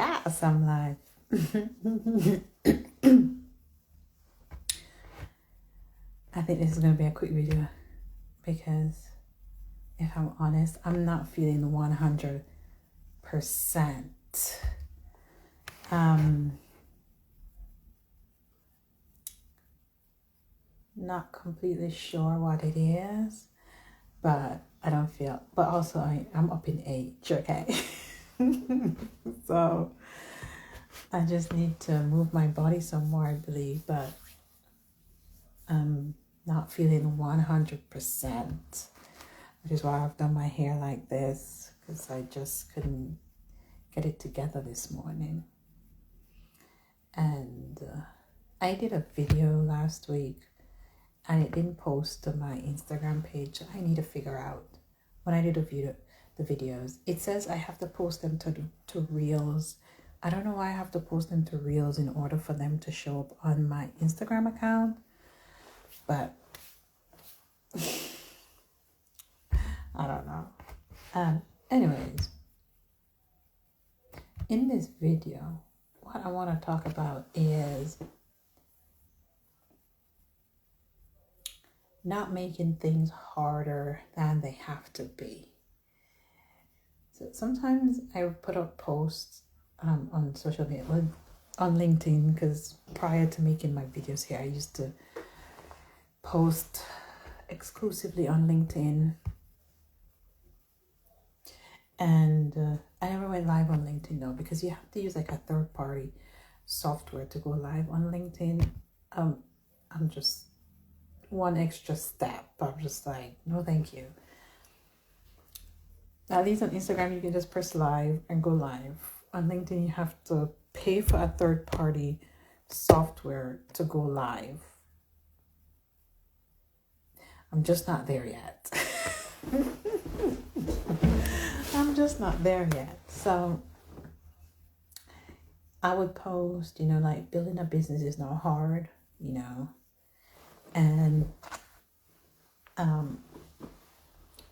Yes, I'm live. I think this is going to be a quick video because if I'm honest, I'm not feeling 100%. Not completely sure what it is, but I don't feel, but also I'm up in age, okay? So I just need to move my body some more, I believe, but I'm not feeling 100%, which is why I've done my hair like this, because I just couldn't get it together this morning. And I did a video last week and it didn't post to my Instagram page. I need to figure out when I do the videos. It says I have to post them to Reels. I don't know why I have to post them to Reels in order for them to show up on my Instagram account. But I don't know. Anyways, in this video, what I want to talk about is not making things harder than they have to be. So sometimes I put up posts on social media, on LinkedIn, because prior to making my videos here, I used to post exclusively on LinkedIn. And I never went live on LinkedIn though, because you have to use like a third-party software to go live on LinkedIn. I'm just one extra step. I'm just like, no thank you. At least on Instagram you can just press live and go live. On LinkedIn you have to pay for a third-party software to go live. I'm just not there yet. I'm just not there yet. So I would post, like building a business is not hard, and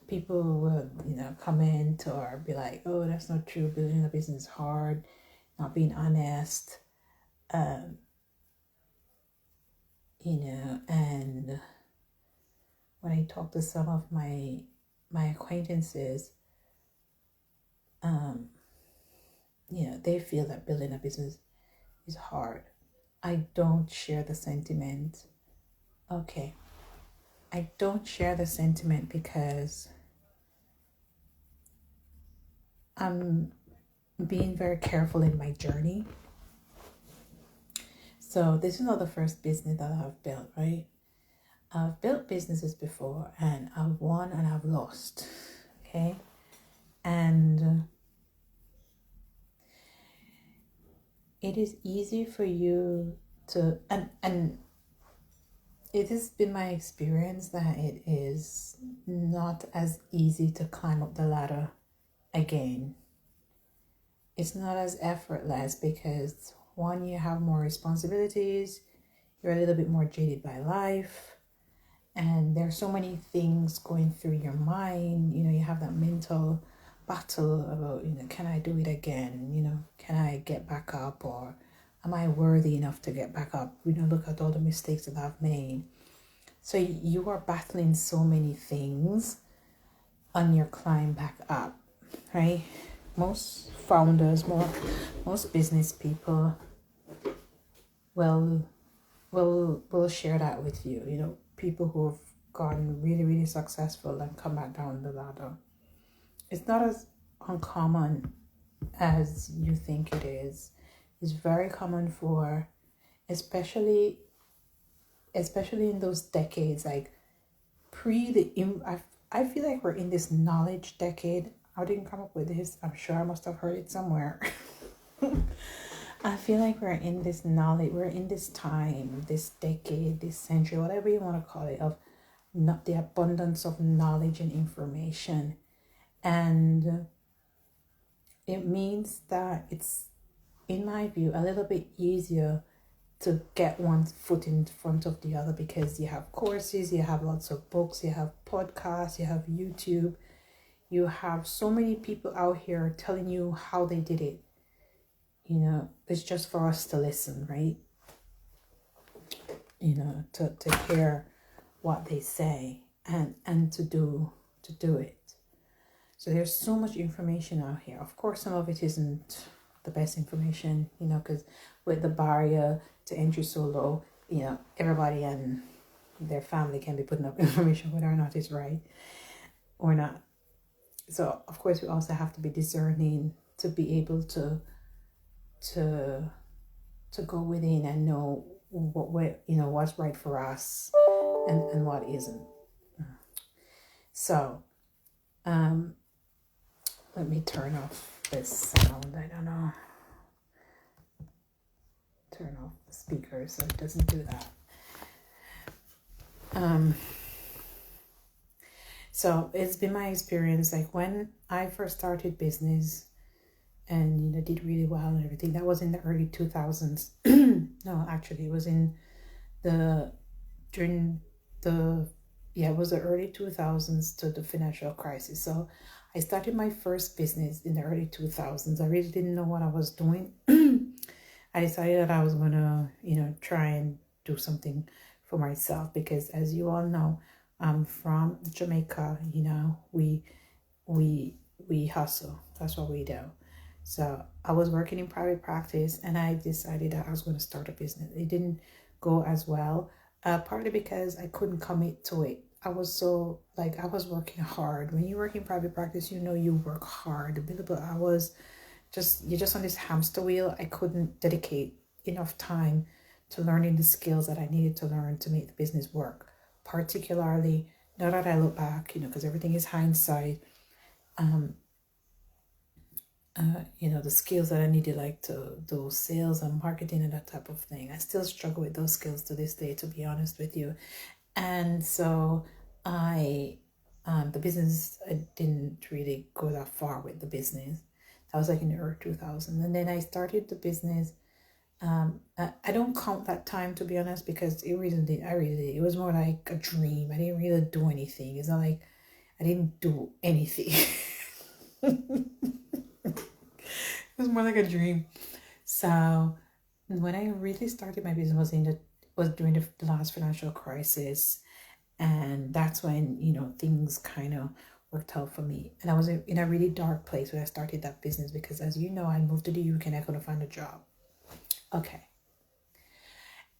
people would, comment or be like, oh, that's not true. Building a business is hard, not being honest, and when I talk to some of my acquaintances, they feel that building a business is hard. I don't share the sentiment. Okay. I don't share the sentiment because I'm being very careful in my journey. So this is not the first business that I've built, right? I've built businesses before and I've won and I've lost, okay? And it is easy for you to, and it has been my experience that it is not as easy to climb up the ladder again. It's not as effortless because one, you have more responsibilities, you're a little bit more jaded by life, and there's so many things going through your mind. You have that mental battle about, can I do it again? Can I get back up, or am I worthy enough to get back up? Look at all the mistakes that I've made. So you are battling so many things on your climb back up, right? Most founders, most business people will share that with you. People who have gone really, really successful and come back down the ladder. It's not as uncommon as you think it is. It's very common for, especially in those decades, like I feel like we're in this knowledge decade. I didn't come up with this. I'm sure I must have heard it somewhere. I feel like we're in this knowledge, we're in this time, this decade, this century, whatever you want to call it, of not the abundance of knowledge and information. And it means that it's, in my view, a little bit easier to get one foot in front of the other because you have courses, you have lots of books, you have podcasts, you have YouTube, you have so many people out here telling you how they did it. it's just for us to listen, right? To hear what they say and to do it. So there's so much information out here. Of course, some of it isn't the best information, because with the barrier to entry so low, everybody and their family can be putting up information whether or not it's right or not. So of course we also have to be discerning to be able to go within and know what's right for us and what isn't. So let me turn off this sound. I don't know. Turn off the speaker so it doesn't do that. So it's been my experience, like when I first started business and did really well and everything, that was in the early 2000s. No, actually it was it was the early 2000s to the financial crisis. So I started my first business in the early 2000s. I really didn't know what I was doing. I decided that I was going to, try and do something for myself because, as you all know, I'm from Jamaica. We hustle. That's what we do. So I was working in private practice and I decided that I was going to start a business. It didn't go as well, partly because I couldn't commit to it. I was working hard. When you work in private practice, you work hard. But I was you're just on this hamster wheel. I couldn't dedicate enough time to learning the skills that I needed to learn to make the business work. Particularly, now that I look back, because everything is hindsight, the skills that I needed, like to do sales and marketing and that type of thing. I still struggle with those skills to this day, to be honest with you. And so the business, I didn't really go that far with the business. That was like in the early 2000s. And then I started the business. I don't count that time, to be honest, because it was more like a dream. I didn't really do anything. It's not like I didn't do anything. It was more like a dream. So when I really started my business was during the last financial crisis, and that's when things kind of worked out for me. And I was in a really dark place when I started that business because, as you know, I moved to the UK and I couldn't find a job. Okay.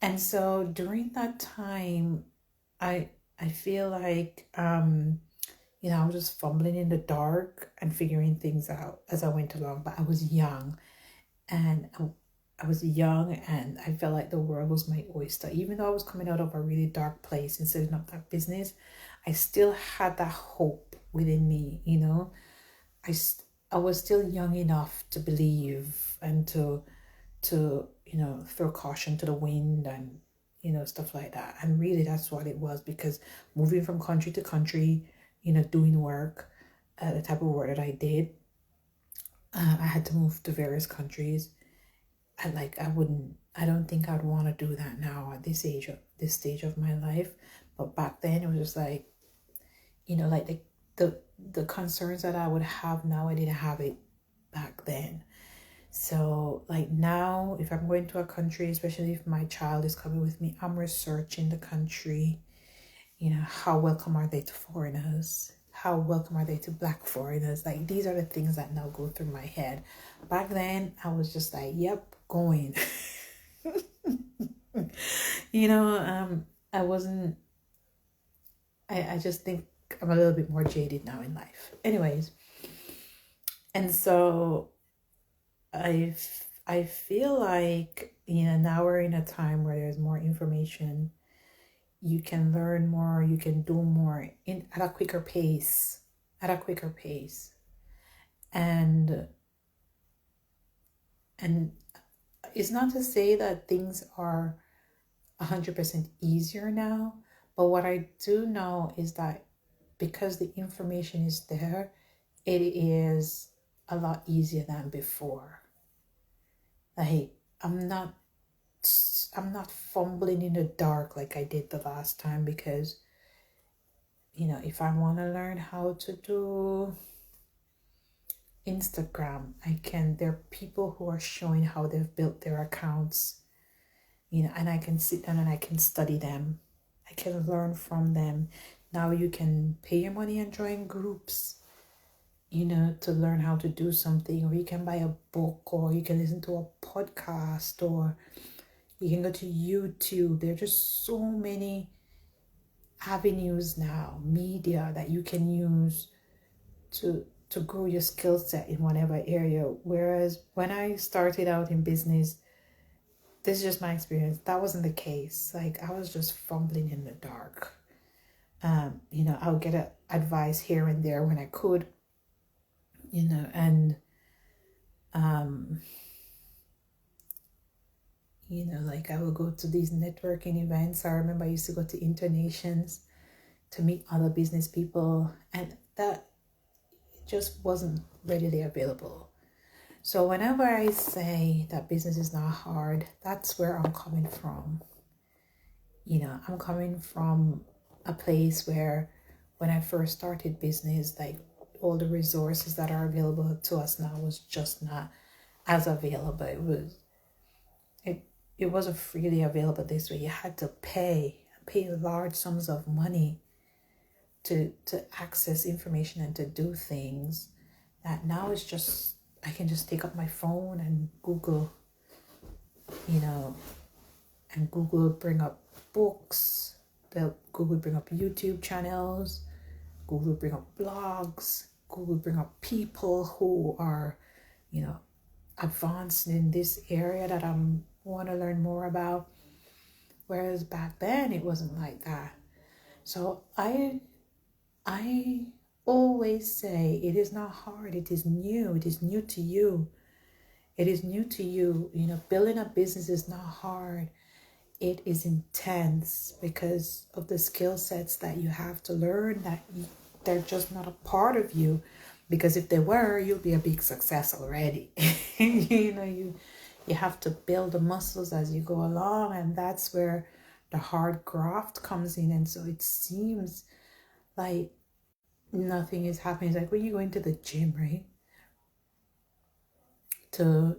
And so during that time, I feel like I was just fumbling in the dark and figuring things out as I went along. But I was young, and I felt like the world was my oyster. Even though I was coming out of a really dark place and setting up that business, I still had that hope within me. I was still young enough to believe and to throw caution to the wind and stuff like that. And really that's what it was, because moving from country to country, doing work, the type of work that I did, I had to move to various countries. And I don't think I'd want to do that now at this stage of my life. But back then it was just like, like the concerns that I would have now, I didn't have it back then. So like now, if I'm going to a country, especially if my child is coming with me, I'm researching the country. How welcome are they to foreigners? How welcome are they to Black foreigners? Like, these are the things that now go through my head. Back then, I was just like, yep, going. I wasn't, I just think I'm a little bit more jaded now in life. Anyways, and so I feel like, now we're in a time where there's more information. You can learn more, you can do more at a quicker pace. And it's not to say that things are 100% easier now, but what I do know is that because the information is there, it is a lot easier than before. Like, I'm not fumbling in the dark like I did the last time, because if I want to learn how to do Instagram, there are people who are showing how they've built their accounts, and I can sit down and I can study them. I can learn from them. Now you can pay your money and join groups, to learn how to do something, or you can buy a book, or you can listen to a podcast, or you can go to YouTube. There are just so many avenues now, media that you can use to grow your skill set in whatever area. Whereas when I started out in business, this is just my experience, that wasn't the case. Like, I was just fumbling in the dark. I'll get advice here and there when I could, and like, I would go to these networking events. I remember I used to go to internations to meet other business people, and that just wasn't readily available. So whenever I say that business is not hard, that's where I'm coming from. I'm coming from a place where when I first started business, like, all the resources that are available to us now was just not as available. It wasn't freely available this way. You had to pay large sums of money to access information and to do things that now is just, I can just take up my phone and Google, and Google bring up books, Google bring up YouTube channels, Google bring up blogs, Google bring up people who are, advanced in this area that I want to learn more about. Whereas back then it wasn't like that. So I always say it is not hard. It is new. It is new to you. It is new to you. Building a business is not hard. It is intense because of the skill sets that you have to learn, that they're just not a part of you. Because if they were, you'll be a big success already. You have to build the muscles as you go along, and that's where the hard graft comes in. And so it seems like nothing is happening. It's like when you go into the gym, right? To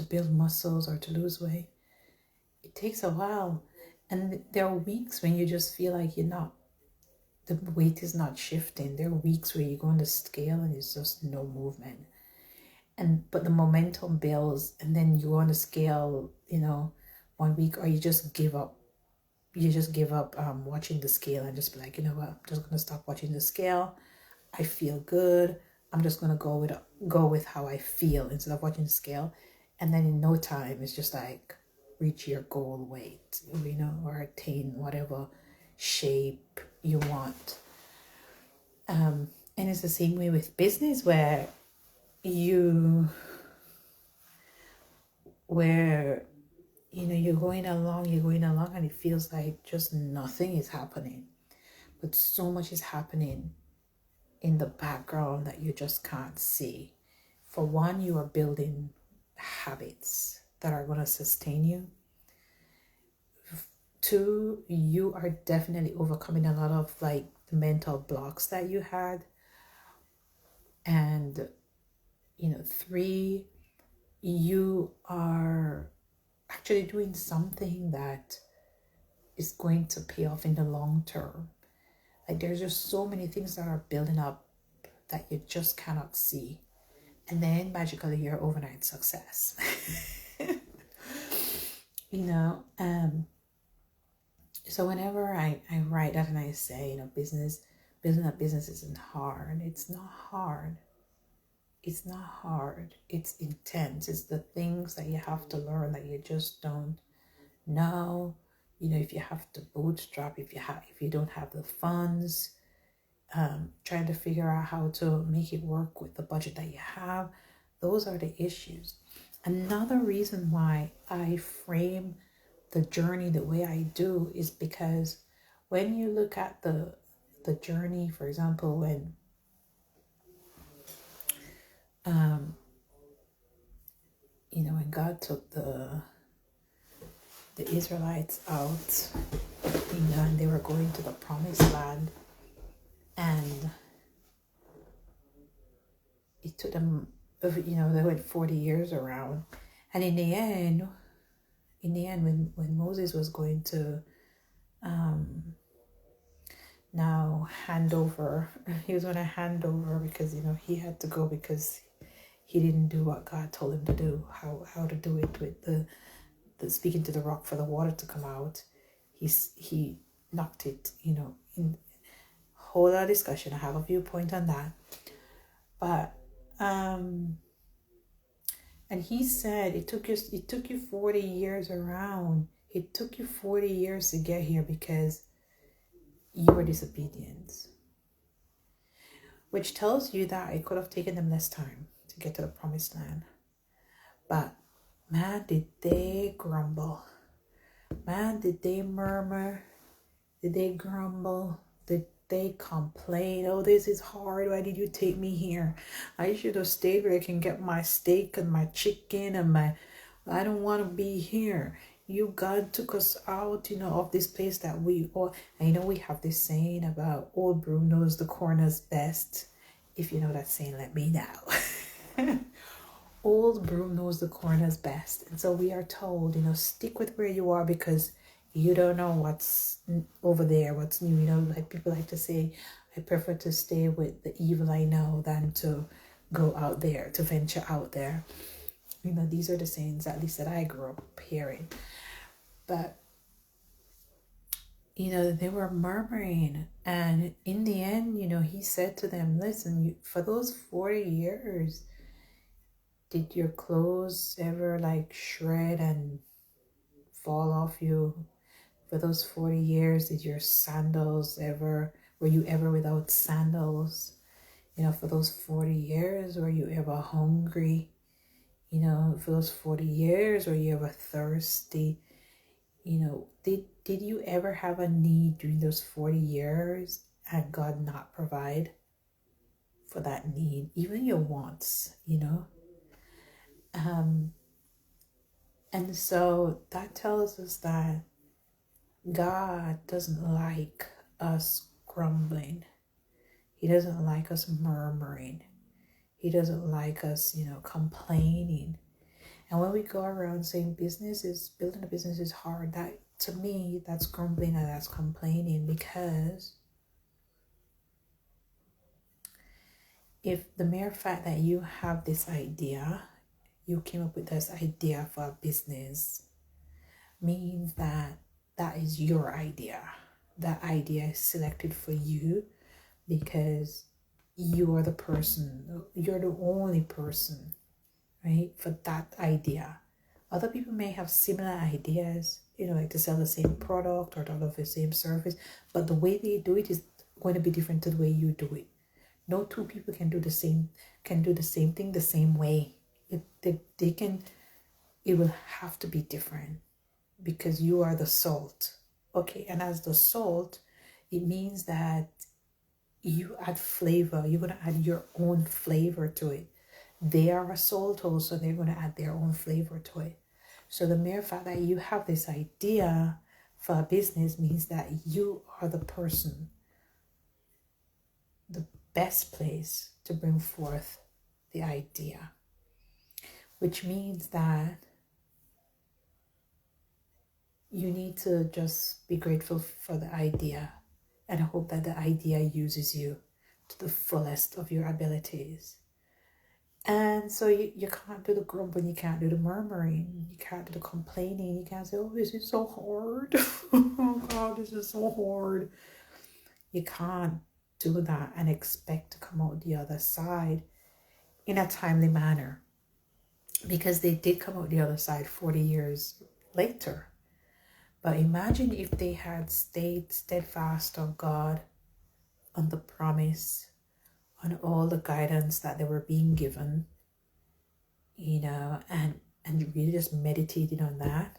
build muscles or to lose weight, it takes a while. And there are weeks when you just feel like the weight is not shifting. There are weeks where you go on the scale and it's just no movement. But the momentum builds, and then you go on the scale, 1 week, or you just give up. You just give up watching the scale and just be like, you know what, I'm just gonna stop watching the scale. I feel good. I'm just gonna go with how I feel instead of watching the scale. And then in no time, it's just like reach your goal weight, or attain whatever shape you want. And it's the same way with business, where you're going along and it feels like just nothing is happening, but so much is happening in the background that you just can't see. For one, you are building habits that are going to sustain you. Two, you are definitely overcoming a lot of like the mental blocks that you had. And three, you are actually doing something that is going to pay off in the long term. Like, there's just so many things that are building up that you just cannot see. And then magically you're overnight success. So whenever I write that and I say, building a business isn't hard. It's not hard. It's not hard. It's intense. It's the things that you have to learn that you just don't know. If you have to bootstrap, if you don't have the funds, trying to figure out how to make it work with the budget that you have, those are the issues. Another reason why I frame the journey the way I do is because when you look at the journey, for example, when when God took the Israelites out, and they were going to the promised land, and it took them they went 40 years around. And in the end, when Moses was going to now hand over, he was going to hand over because, he had to go because he didn't do what God told him to do, how to do it with the speaking to the rock for the water to come out. He knocked it, in whole lot of discussion. I have a viewpoint on that. But and he said it took you 40 years around. It took you 40 years to get here because you were disobedient. Which tells you that it could have taken them less time to get to the promised land. But man, did they grumble. Man, did they murmur. Did they grumble. Did they complain. Oh, this is hard. Why did you take me here? I should have stayed where I can get my steak and my chicken and I don't want to be here. God took us out, of this place that we all. And we have this saying about old broom knows the corners best. If you know that saying, let me know. Old broom knows the corners best. And so we are told, stick with where you are because you don't know what's over there, what's new. Like people like to say, I prefer to stay with the evil I know than to go out there, to venture out there. These are the sayings, at least that I grew up hearing. But, they were murmuring. And in the end, he said to them, listen, for those 40 years, did your clothes ever shred and fall off you? For those 40 years, did your sandals were you ever without sandals? For those 40 years, were you ever hungry? For those 40 years, were you ever thirsty? Did you ever have a need during those 40 years and God not provide for that need? Even your wants, And so that tells us that God doesn't like us grumbling. He doesn't like us murmuring. He doesn't like us, complaining. And when we go around saying building a business is hard, that to me, that's grumbling and that's complaining, because if the mere fact that you have this idea, you came up with this idea for a business, means that is your idea. That idea is selected for you because you are the person, you're the only person, right, for that idea. Other people may have similar ideas, like to sell the same product or to offer the same service, but the way they do it is going to be different to the way you do it. No two people can do the same thing the same way. It will have to be different because you are the salt. Okay, and as the salt, it means that you add flavor. You're going to add your own flavor to it. They are a salt also, they're going to add their own flavor to it. So the mere fact that you have this idea for a business means that you are the person, the best place to bring forth the idea, which means that you need to just be grateful for the idea and hope that the idea uses you to the fullest of your abilities. And so you can't do the grumbling, you can't do the murmuring, you can't do the complaining, you can't say, oh, this is so hard. Oh God, this is so hard. You can't do that and expect to come out the other side in a timely manner, because they did come out the other side 40 years later. But imagine if they had stayed steadfast on God, on the promise, on all the guidance that they were being given, and really just meditated on that,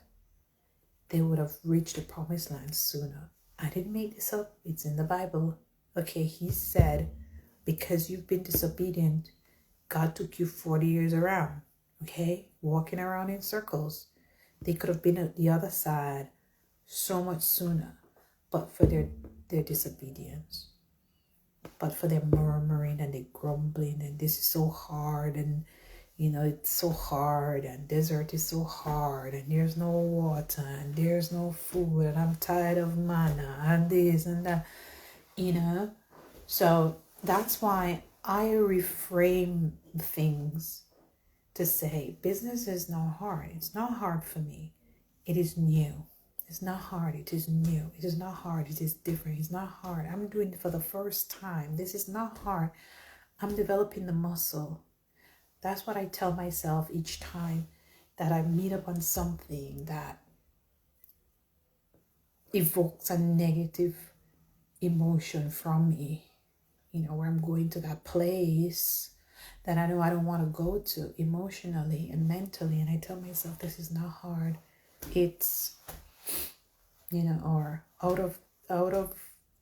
they would have reached the promised land sooner. I didn't make this up. It's in the Bible. Okay, he said, because you've been disobedient, God took you 40 years around, okay, walking around in circles. They could have been at the other side so much sooner, but for their disobedience, but for their murmuring and their grumbling, and this is so hard, and It's so hard, and desert is so hard, and there's no water, and there's no food, and I'm tired of manna, and this and that, So that's why I reframe things to say business is not hard. It's not hard for me. It is new. It's not hard. It is new. It is not hard. It is different. It's not hard. I'm doing it for the first time. This is not hard. I'm developing the muscle. That's what I tell myself each time that I meet up on something that evokes a negative emotion from me, where I'm going to that place that I know I don't want to go to emotionally and mentally. And I tell myself, this is not hard. It's, or out of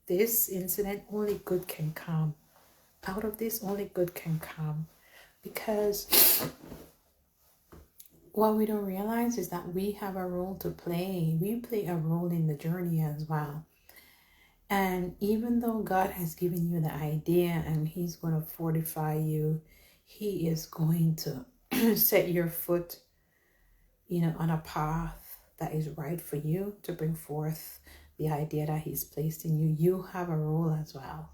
this incident, only good can come. Out of this, only good can come. Because what we don't realize is that we have a role to play. We play a role in the journey as well. And even though God has given you the idea and He's going to fortify you, He is going to set your foot, on a path that is right for you to bring forth the idea that He's placed in you. You have a role as well.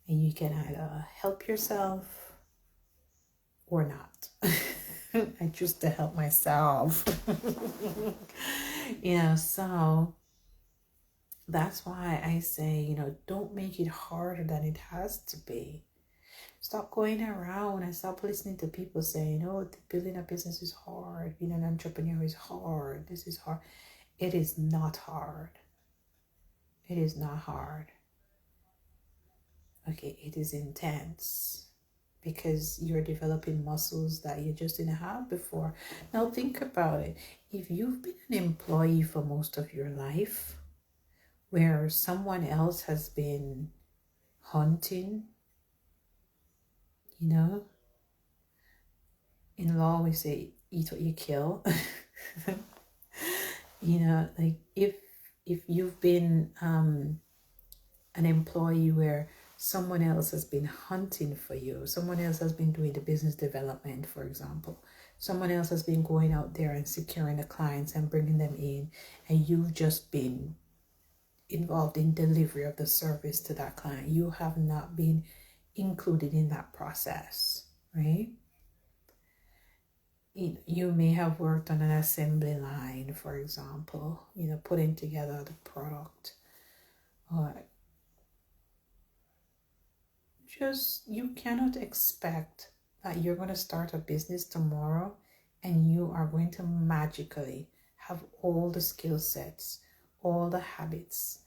And you can either help yourself or not. I choose to help myself. So that's why I say, don't make it harder than it has to be. Stop going around and stop listening to people saying, building a business is hard. Being an entrepreneur is hard. This is hard. It is not hard. It is not hard. Okay, it is intense because you're developing muscles that you just didn't have before. Now think about it. If you've been an employee for most of your life, where someone else has been hunting, in law we say eat what you kill. Like if you've been an employee where someone else has been hunting for you, someone else has been doing the business development, for example, someone else has been going out there and securing the clients and bringing them in, and you've just been involved in delivery of the service to that client. You have not been included in that process, right? You may have worked on an assembly line, for example, putting together the product, or just you cannot expect that you're going to start a business tomorrow and you are going to magically have all the skill sets, all the habits,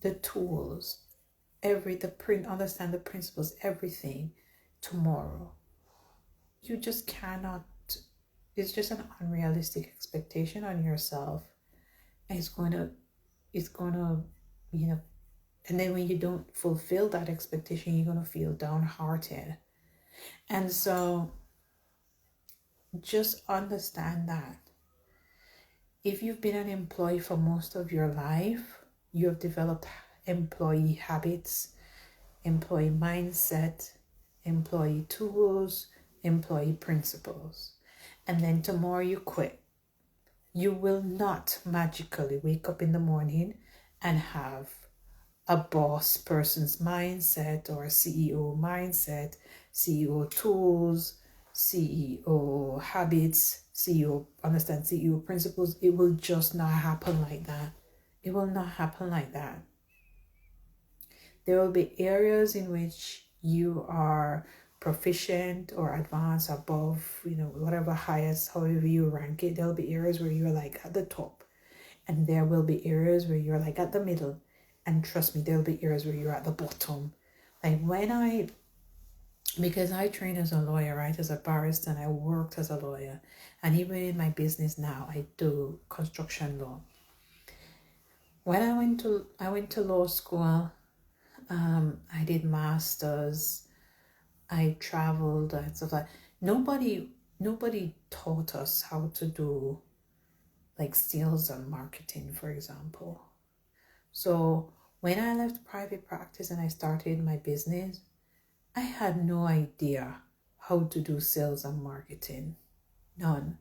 the tools, understand the principles, everything tomorrow. You just cannot. It's just an unrealistic expectation on yourself. And it's going to, and then when you don't fulfill that expectation, you're going to feel downhearted. And so just understand that if you've been an employee for most of your life, you have developed employee habits, employee mindset, employee tools, employee principles. And then tomorrow you quit. You will not magically wake up in the morning and have a boss person's mindset or a CEO mindset, CEO tools, CEO habits, CEO principles. It will just not happen like that. It will not happen like that. There will be areas in which you are proficient or advanced above, whatever highest, however you rank it. There'll be areas where you're like at the top, and there will be areas where you're like at the middle. And trust me, there'll be areas where you're at the bottom. Like because I trained as a lawyer, right? As a barrister, and I worked as a lawyer. And even in my business now, I do construction law. When I went to law school, I did masters, I traveled and stuff like that. Nobody taught us how to do like sales and marketing, for example. So when I left private practice and I started my business, I had no idea how to do sales and marketing. None.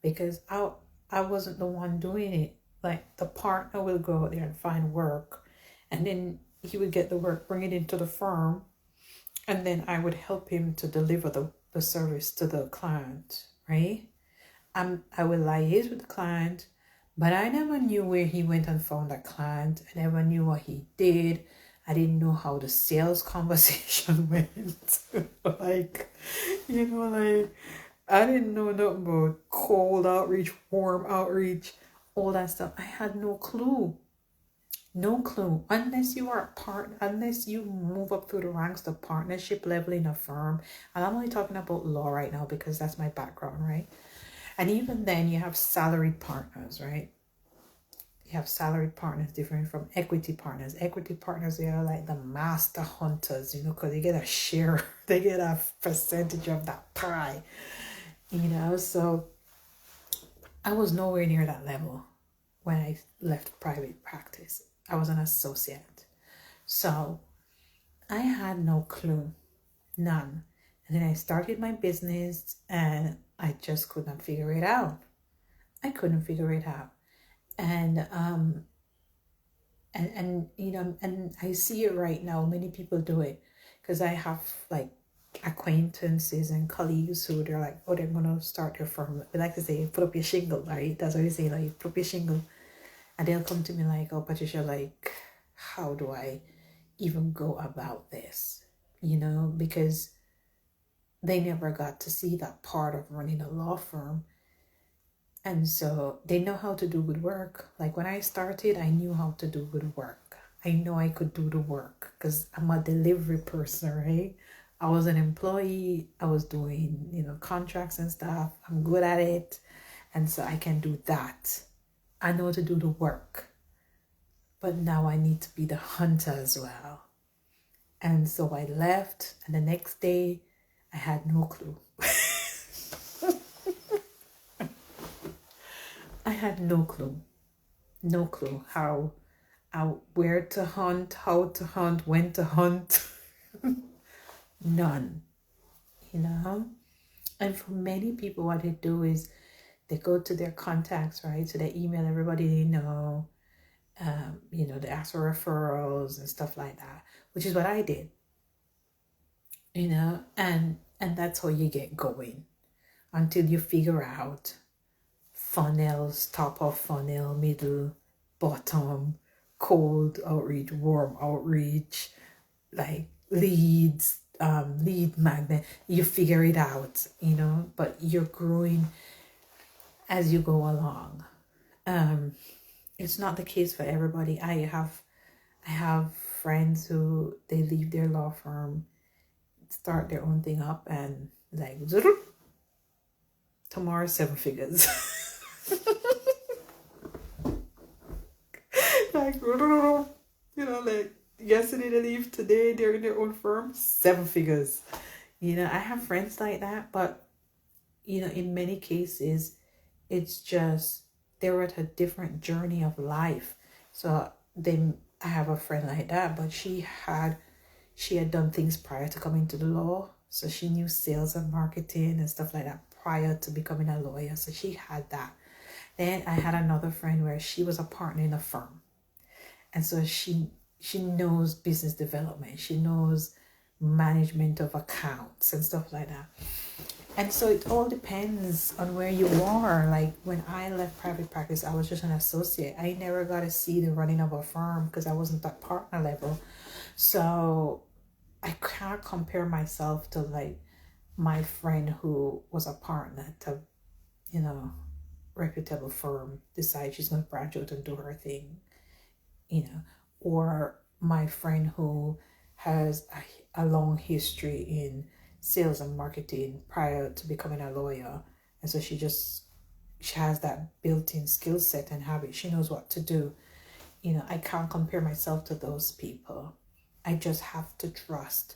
Because I wasn't the one doing it. Like the partner will go out there and find work, and then he would get the work, bring it into the firm, and then I would help him to deliver the service to the client, right? I would liaise with the client, but I never knew where he went and found that client. I never knew what he did. I didn't know how the sales conversation went. Like, I didn't know nothing about cold outreach, warm outreach, all that stuff. I had no clue. No clue. Unless you are a partner, unless you move up through the ranks to partnership level in a firm. And I'm only talking about law right now because that's my background, right? And even then you have salaried partners, right? You have salaried partners different from equity partners. Equity partners, they are like the master hunters, because they get a share, they get a percentage of that pie, So I was nowhere near that level when I left private practice. I was an associate. So I had no clue, none. And then I started my business and I just could not figure it out. I couldn't figure it out. And I see it right now. Many people do it because I have like acquaintances and colleagues who they're like, oh, they're gonna start their firm. They like to say, put up your shingle, right? That's what they say, like, put up your shingle. And they'll come to me like, oh, Patricia, like, how do I even go about this? Because they never got to see that part of running a law firm. And so they know how to do good work. Like when I started, I knew how to do good work. I know I could do the work because I'm a delivery person, right? I was an employee. I was doing, contracts and stuff. I'm good at it. And so I can do that. I know to do the work. But now I need to be the hunter as well. And so I left. And the next day, I had no clue. I had no clue. No clue how, where to hunt, how to hunt, when to hunt. None. And for many people, what they do is they go to their contacts, right? So they email everybody they know. They ask for referrals and stuff like that, which is what I did. And that's how you get going until you figure out funnels, top of funnel, middle, bottom, cold outreach, warm outreach, like leads, lead magnet. You figure it out, but you're growing as you go along. It's not the case for everybody. I have friends who they leave their law firm, start their own thing up, and like tomorrow 7 figures. Like like yesterday they leave, today they're in their own firm, 7 figures. I have friends like that, but in many cases it's just they're at a different journey of life. So I have a friend like that, but she had done things prior to coming to the law. So she knew sales and marketing and stuff like that prior to becoming a lawyer. So she had that. Then I had another friend where she was a partner in a firm. And so she knows business development. She knows management of accounts and stuff like that. And so it all depends on where you are. Like when I left private practice, I was just an associate. I never got to see the running of a firm because I wasn't at partner level. So I can't compare myself to like my friend who was a partner to, reputable firm, decide she's going to branch out and do her thing, or my friend who has a long history in sales and marketing prior to becoming a lawyer. And so she has that built-in skill set and habit. She knows what to do. I can't compare myself to those people. I just have to trust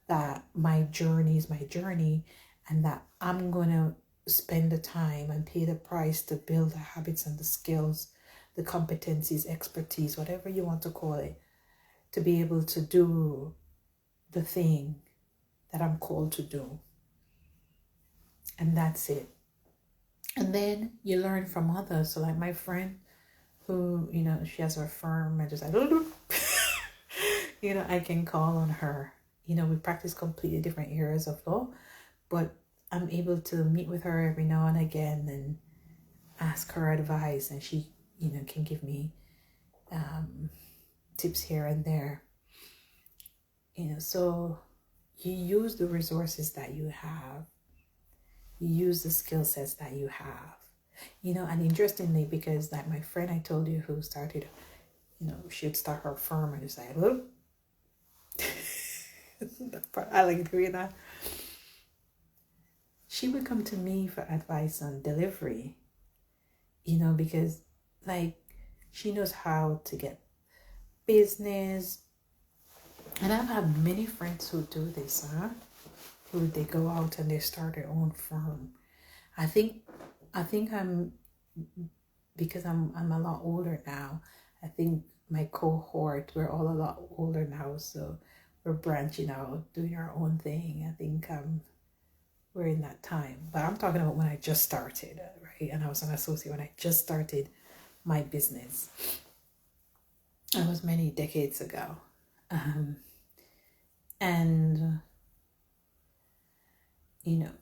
that my journey is my journey and that I'm going to spend the time and pay the price to build the habits and the skills, the competencies, expertise, whatever you want to call it, to be able to do the thing that I'm called to do. and that's it. And then you learn from others. So like my friend who, she has her firm, and just like, I can call on her. We practice completely different areas of law, but I'm able to meet with her every now and again and ask her advice, and she, can give me tips here and there. So you use the resources that you have. You use the skill sets that you have. And interestingly, because like my friend I told you who started, she'd start her firm and just like, look, I like doing that. She would come to me for advice on delivery, because like she knows how to get business. And I've had many friends who do this, who they go out and they start their own firm. I think I'm, because I'm a lot older now. I think my cohort, we're all a lot older now, so we're branching out, doing our own thing. I think we're in that time. But I'm talking about when I just started, right? And I was an associate when I just started my business. That was many decades ago. And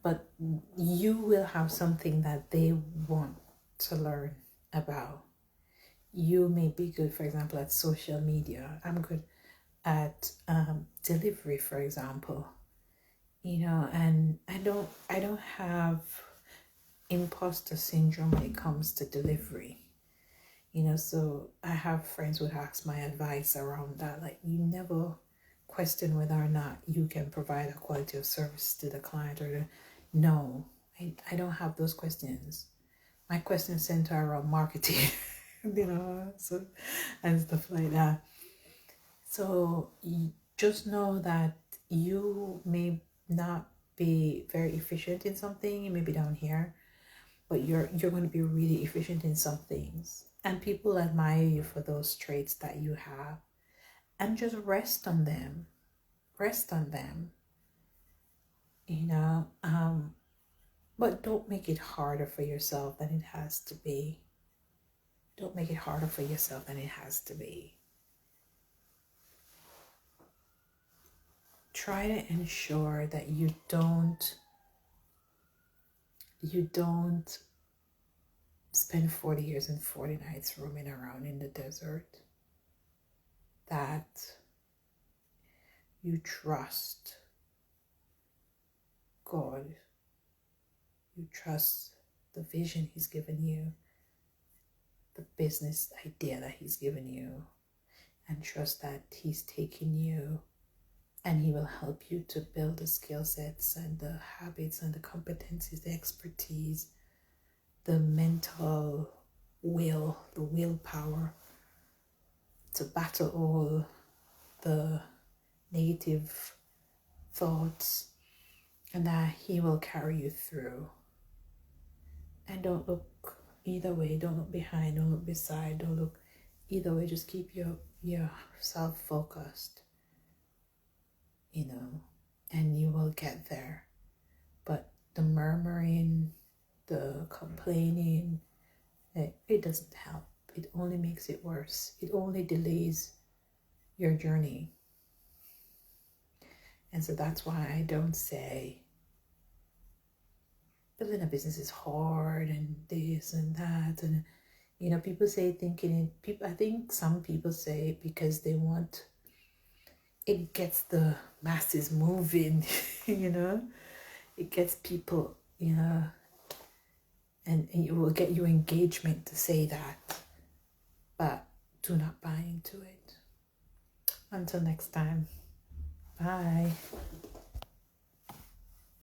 but you will have something that they want to learn about. You may be good, for example, at social media. I'm good at delivery, for example. And I don't have imposter syndrome when it comes to delivery. So I have friends who ask my advice around that. Like, you never question whether or not you can provide a quality of service to the client no, I don't have those questions. My questions center around marketing, so and stuff like that. So just know that you may not be very efficient in something. You may be down here, but you're going to be really efficient in some things, and people admire you for those traits that you have. And just rest on them. But don't make it harder for yourself than it has to be. Don't make it harder for yourself than it has to be. Try to ensure that you don't spend 40 years and 40 nights roaming around in the desert. That you trust God. You trust the vision He's given you, the business idea that He's given you, and trust that He's taking you and He will help you to build the skill sets and the habits and the competencies, the expertise, the mental will, the willpower to battle all the negative thoughts, and that He will carry you through. And don't look either way. Don't look behind. Don't look beside. Don't look either way. Just keep yourself focused, and you will get there. But the murmuring, the complaining, it doesn't help. It only makes it worse. It only delays your journey. And so that's why I don't say building a business is hard and this and that. And, people say I think some people say it because they want, it gets the masses moving, it gets people, and it will get you engagement to say that. But do not buy into it. Until next time. Bye.